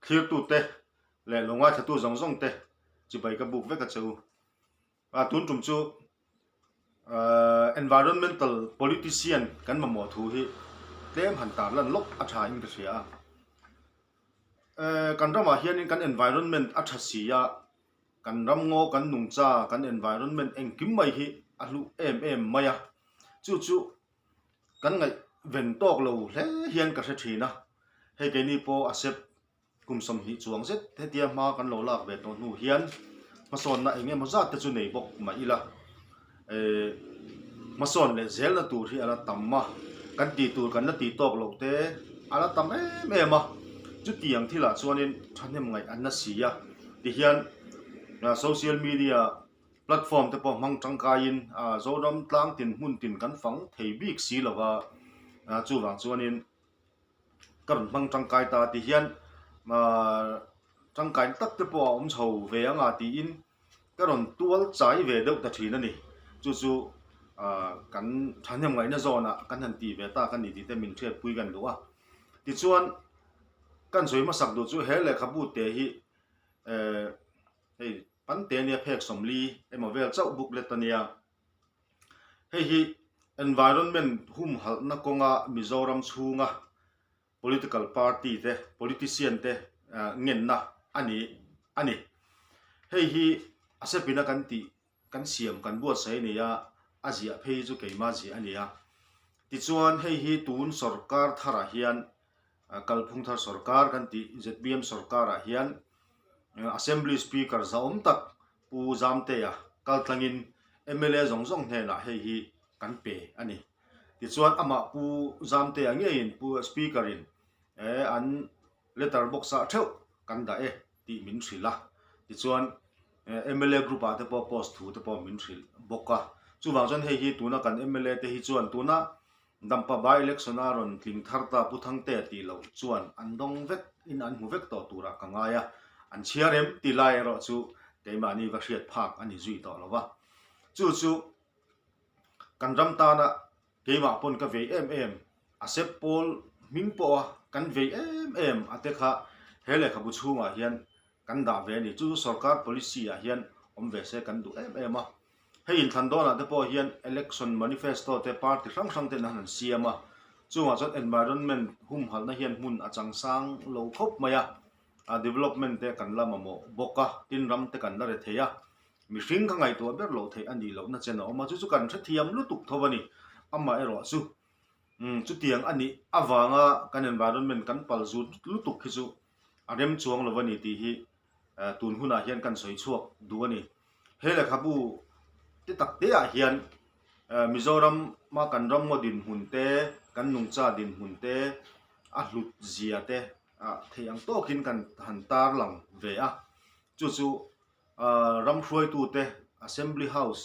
thir tu te le longa thatu zong te chi bai ka buk ve ka chu tun tum chu environmental politician kan ma mo thu hi tlem han tar lan lok a tha in ka sia kan rama hian in kan environment a tha sia kan ram ngo kan nung cha kan environment eng kim mai hi a lu em maya chu kan ngai ven tok lo hle hian ka thina he ke ni po acep kum som hi chuang zet he tia ma kan lo lak ve to nu hian ma son na enge ma za te chu nei bok ma ila ma son le zel na tur hi ala tamma kan ti tur kan na ti tok lo te ala tam ma chu tiang thila chuanin thanem ngai an na sia ti hian social media platform te po mang tangkain zodam tlang tin mun tin kan phang thei bik si lawa chu wang chuanin kan mang tangkai ta ti hian ma tangkai tak te po om chho ve anga ti in karon tual chai ve deuh ta thina ni chu kan thanem ngai na zona kan han ti ve ta kan ni ti te min thret pui kan lo ti chuan kan zoi ma sak du chu hele khabu te hi hei pan te nia phek somli emavel chau book letania hi environment hum hal na konga Mizoram chunga political party te politician te ngen na ani hi asepina kan ti kan siam kan buat sai ne ya azia phei chu keima ji ania ti chuan hi tun sarkar thara hian kalphung thar sarkar kan ti ZBM sarkar a hian assembly speaker zaum tak pu zamte ya kaltlangin MLA zong he na hi kan pe ani ti chuan ama pu zamte ange in pu speaker in an letter box a theu kan da ti min thrila ti chuan MLA group a te po post thu te po min thril boka chu wang jon hi tuna kan MLA te hi chuan tuna dampa by election aron tling tharta puthang te ti lo chuan an dong vek in an hu vek to tura kangaya an chiarem ti lai ro chu keimani va hriat phak ani zui to lova chu kan ram ta na keima pon ka ve acep pol min po kan ve ate kha hele khabu chunga hian kan da ve ni chu sarkar policy a hian om ve se kan du a hei in thandona te po hian election manifesto te party sang te na han siama chuwa chot environment hum hal na hian mun achang sang lo khop maya development te kan lama mo boka tin ram te kan la re theya mi hring kha ngai to ber lo thei ani lo na chena oma chu kan thathiam lu tuk thowani amma ero chu tiang ani awanga kan environment kan palzu lu tuk khi chu arem chuang lovani ti hi tun huna hian kan soi chuak duani hele khabu ti tak te a hian Mizoram ma kan ram modin hunte kan nungcha din hunte a hlut zia te theiang to khin kan han tar lang ve chu ram hroi tu te assembly house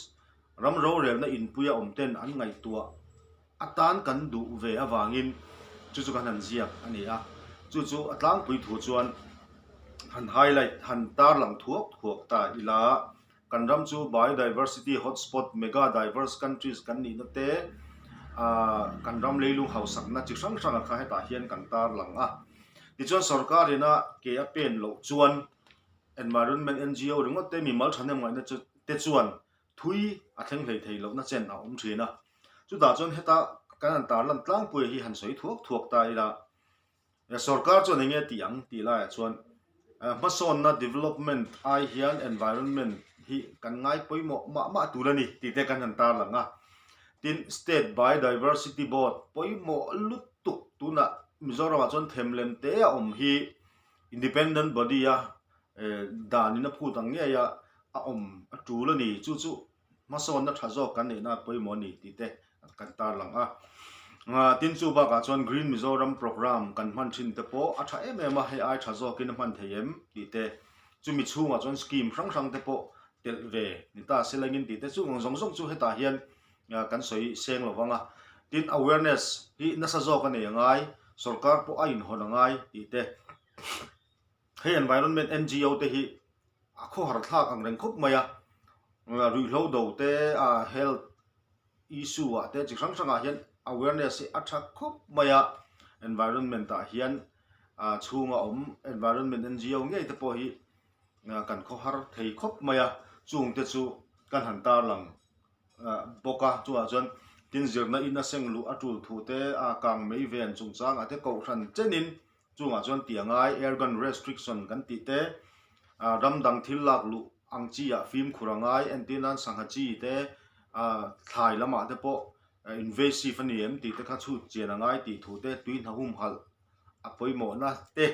ram ro rel na in puya omten an ngai tua atan kan du ve awangin chu kan han zia ani chu atlang pui thu chuan han highlight han tar lang thuak ta ila kan ram chu biodiversity hotspot mega diverse countries kan ni na te kan ram leilung hausak na chi sang kha heta hian kan tar lang ti chuan sarkar ina ke a pen lo chuan environment NGO ringot te mi mal thanem ngai na chu te chuan thui a thleng hlei thei lo na chen a thina chu da chuan heta kan an tar lan tlang pui hi han soi thuak ta ila sarkar chu nge tiang ti la chuan mason na development ai hian environment hi kan ngai poimo ma turani ti te kan han tar langa tin state biodiversity board poimo lutuk tuna Mizoram chon themlem te hi independent body danina phutang nge ya tulani chu mason na thazo kan ne na poimo ni ti te kan tar langa tin chu ba ka chon green Mizoram program kan man thin te po atha ma he ai thazo kin man theyem ti te chu mi chunga chon scheme sang te po tel ve ni ta selangin ti te chu zong chu heta hian kan soi seng lowanga tin awareness hi na sa zo kan ngai sarkar po ain honangai ti te he environment NGO te hi akho har thak ang reng khop maya ru hlo do te health issue te chi sang hian awareness athak khop maya environment ta hian chunga environment NGO ngei te po hi kan kho har thei khop maya chung te chu kan han tar lang boka chu a chon tin zirna ina senglu atul thu te kang mei ven chung chang ate ko ran chenin chunga chon tiangai airgun restriction kan ti te ramdang thil lak lu angchi ya film khurangai antinan sanghachi te thlai lama te po invasive ani em ti te kha chu chenangai ti thu te tuin hum hal apoi mo na te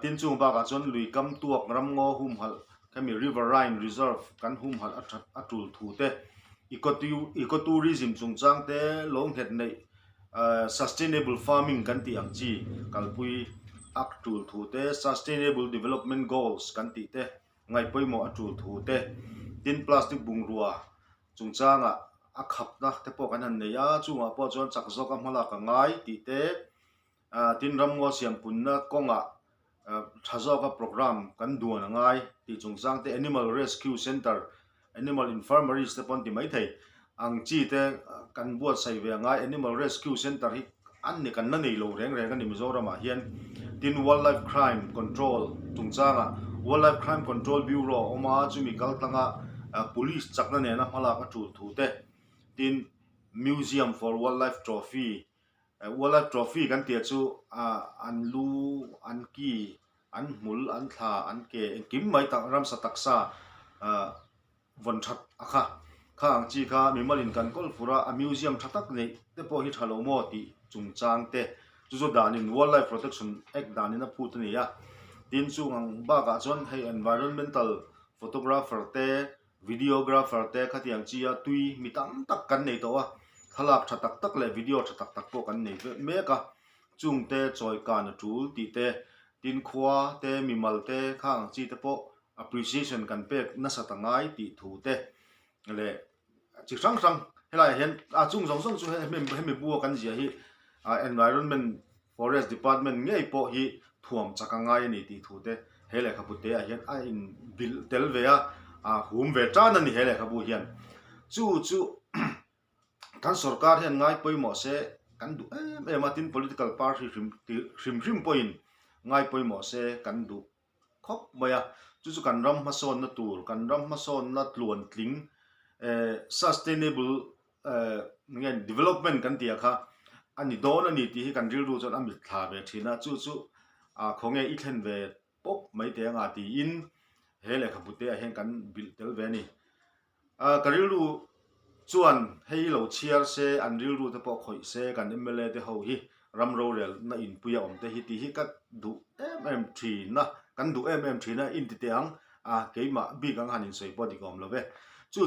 tin chung ba ka chon lui kam tuak ram ngo hum hal kami riverine reserve kan hum hal atul thu te ecotourism chung chang te long het nei sustainable farming kan ti ang chi kalpui atul thu te sustainable development goals kan ti te ngai poimo atul thu te tin plastic bungrua chung changa akhap na te po kan han nei a chunga po chon chakzok amhala ka ngai ti te tin ram ngo siam punna konga thazoka program kan duan ngai ti chung chang te animal rescue center animal infirmaries te pon ti mai thei ang chi te kan buat sai ve ngai animal rescue center hi an ni kan na nei lo reng reng kan ni Mizoram a hian tin wildlife crime control chung changa wildlife crime control bureau oma chumi kal tanga police chakna ne na mala ka thu te tin museum for wildlife trophy kan tia chu an lu an ki an mul an tha an ke kim mai tak ram sa taksa von that akha khang chi kha mimalin kan kol pura a museum thatak nei te po hi thalo mo ti chung chang te chu danin wildlife protection act danin a phut ni ya tin chu ang ba ka chon hei environmental photographer te videographer te khatiang chi a tui mitam tak kan nei to a thalak thatak tak le video thatak tak po kan nei me ka chung te choi kan tool ti te tin khwa te mimal te khang chi te po appreciation kan pek na satangai ti thu te le chi sang helai hen chung song chu he bu kan ji hi environment forest department ngei po hi thuam chakangai ni ti thu te hele khapute a hian in bil tel ve a hum ve tan ani hele khabu hian chu kan sarkar hian ngai poimo se kan du matin political party hrim point ngai poimo se kan du khop maya chu kan ram ma son na tur kan ram ma son na tluan tling sustainable ngen development kan tia kha ani don ani ti hi kan ril ru chon ami thla ve thina chu khonge I thlen ve pop mai te nga ti in hele khapute a hen kan bil tel ve ni karil ru chuan hei lo chiar se an ril ru te po khoi se kan MLA te ho hi ram ro rel na in puya om te hi ti hi ka du MM3 na kan du MM3 na in ti te ang keima bi gang hanin soi po di kom lo ve chu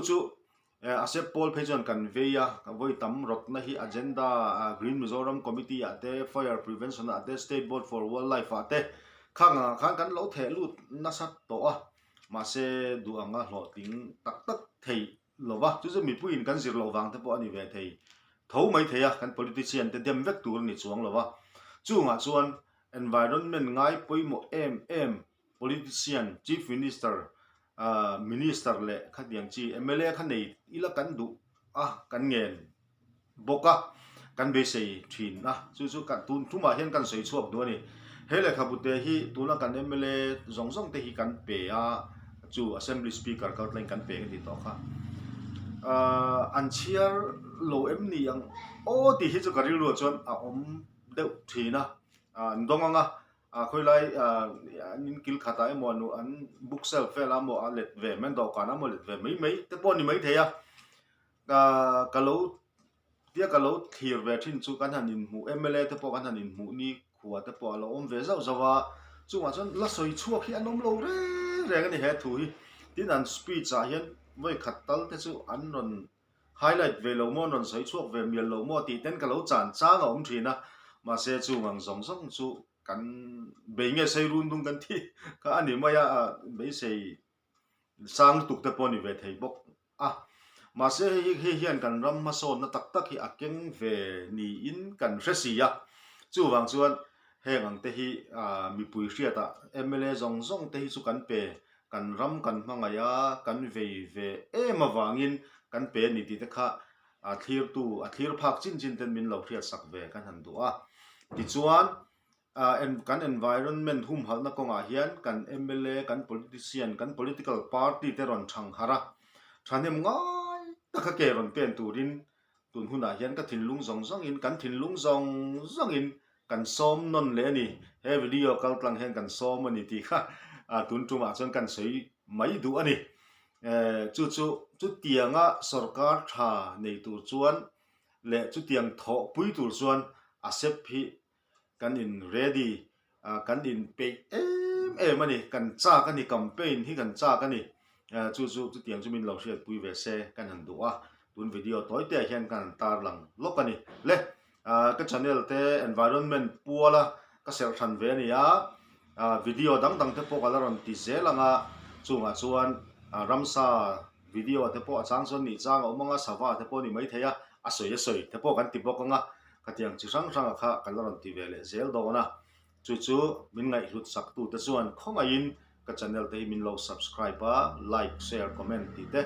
asep Paul Phejon kan veya ka voi tam rot na hi agenda Green Mizoram Committee ate fire prevention ate State Board for Wildlife ate khang kan lo the lu na sat to ma se du anga hlo ting tak thei lova chu mi puin kan zir lo wang te po ani ve thei tho mai theya kan politician te dem vek tur ni chuang lova chunga chuan environment ngai poimo politician chief minister minister le khadiang chi MLA khanei ila kan du kan ngen boka kan be sei thin na chu kan tun thuma hian kan sei chuak do ni hele khabute hi tuna kan MLA zong te hi kan pe chu assembly speaker ka tlain kan pe ni to kha an chiar lo em ni ang ti hi chu karil ro chon om deuh thina ndonganga khoi lai nin kil khata emo nu an book shelf fela mo alet ve men do kana mo let ve mai te pon ni mai theya kalo thir ve thin chu kan hanin mu MLA te po kan hanin mu ni khuwa te po lo om ve zawa chunga chon la soi chuak hi anom lo re ani he thu hi tin an speech a hian voi khatal te chu an non highlight ve lo mo non soi chuak ve mial lo mo ti ten kalo chan changa om thina ma se chu ngang zong chu kan beinge sei run dung kan thi ka ani maya be sei sang tuk te poni ve thei bok ma se hi hian kan ram ma son na tak hi akeng ve ni in kan resia chu wang chuan hengang te hi mi pui hria ta MLA zong te hi chu kan pe kan ram kan mangaya kan ve ema wangin kan pe ni ti te kha thlir phak chin ten min lo hria sak ve kan han du ti chuan kan environment hum hal na konga hian kan MLA kan politician kan political party te ron thang hara thanem ngai taka ke ron pen turin tun huna hian ka thinlung zong zong in kan thinlung zong zong in kan som non le ni he video kal tlang hen kan som ani ti kha tun tuma chon kan sei mai du ani chu tianga sarkar tha nei tur chuan le chu tiang tho pui tur chuan accept hi kan in ready kan in pay mani kan cha kan ni campaign hi kan cha kan ni chu tiang chu min lo hriat pui ve se kan han du tun video toy te hian kan tar lang lokani le ka channel te environment puala ka ser than ve ni video dang te po kalaron ti zelanga chunga chuan ramsa video te po achang chon ni chang omanga sawa te po ni mai theya asoi te po kan ti bokanga katiang chi sang kha kalaron ti vele zel dona chu min ngai hlut sak tu te chuan khonga in ka channel te min lo subscribe like share comment ti te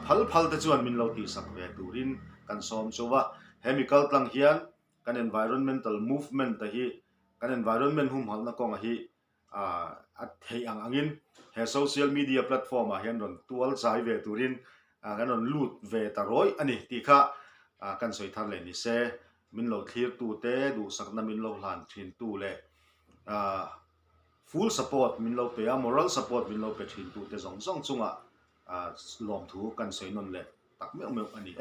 phal te chuan min lo ti sak ve turin kan som chuwa chemical tlang hian kan environmental movement te hi kan environment hum hal na konga hi at thei angin he social media platform hian ron tual chai ve turin kan ron lut ve taroi ani ti kha kan soi than le ni se min lo clear tu te du sakna min lo hlan thin tu le full support min lo pe moral support min lo pe thin tu te zong chunga lom thu kan soi non le tak me ani